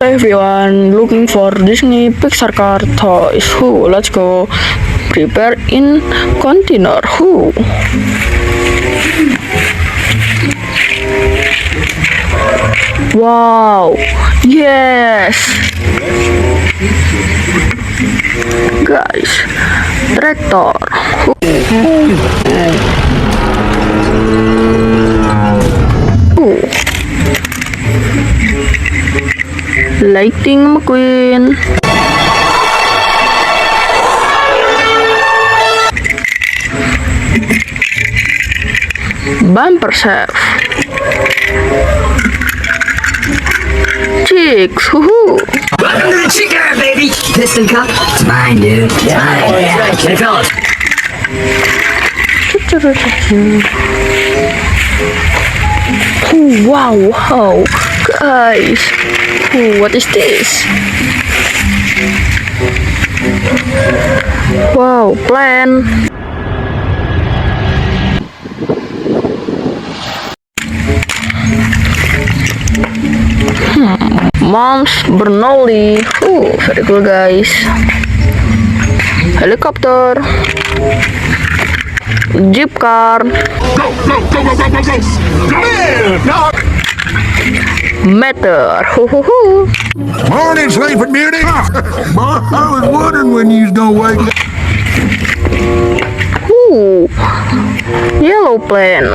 Everyone looking for Disney Pixar car toys. Who? Let's go. Prepare in container. Who? Wow. Yes. Guys, tractor. Lighting McQueen. Bumper safe. Chicks, hoo-hoo. Welcome to the chicken, baby! Piston cup? It's mine, dude. It's mine. Oh, yeah. Hey, fellas. Wow, wow, guys. What is this? Wow, plan. Mom's Bernoulli. Very cool, guys. Helicopter. Jeep car. Meter. Morning, sleeping beauty. I was wondering when you was gonna wake up. Yellow plane.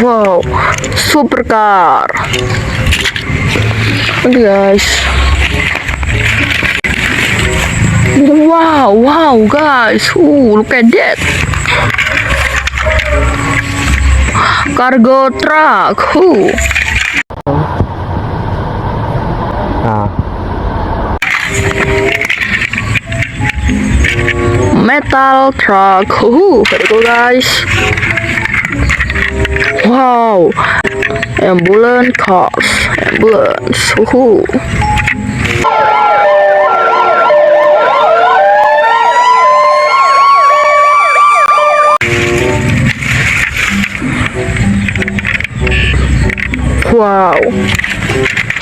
Wow, supercar. Okay, guys. Wow, guys. Look at that. Cargo truck. Metal truck. Very cool, guys. Wow. Ambulance cars. Ambulance. Wow.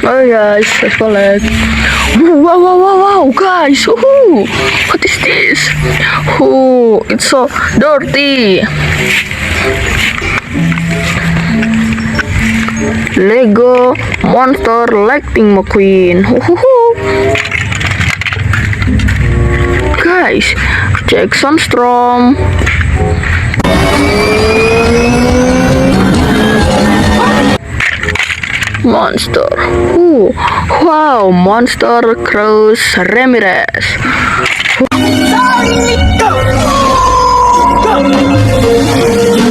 Oh guys, let's collect. Wow, guys. What is this? It's so dirty. Lego Monster Lightning McQueen. Guys, Jackson Storm. Monster. Wow, Monster Cruz Ramirez.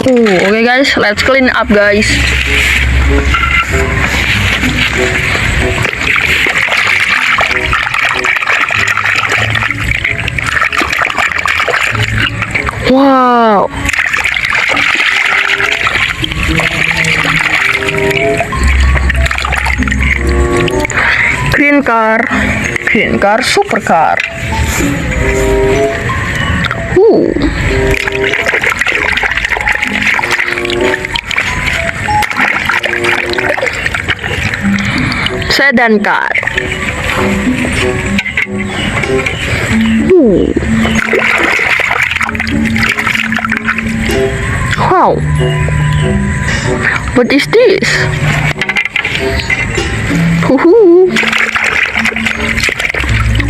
Okay guys, let's clean up, guys. Wow. Green car, supercar. Sedan car. Wow. What is this?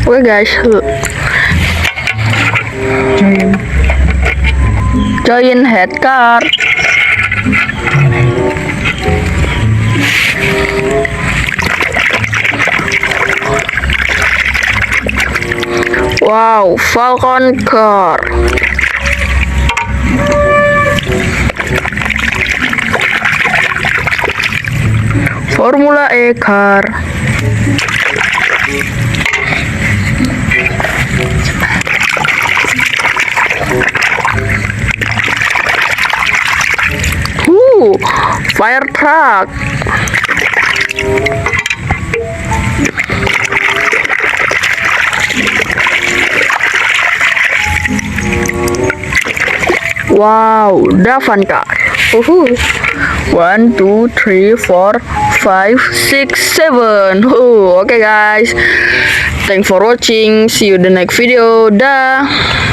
Okay guys, giant head car. Wow, Falcon car. Formula E car. Fire truck. Wow, Davan car. 1, 2, 3, 4, 5, 6, 7. Okay guys, thanks for watching. See you the next video. Dah.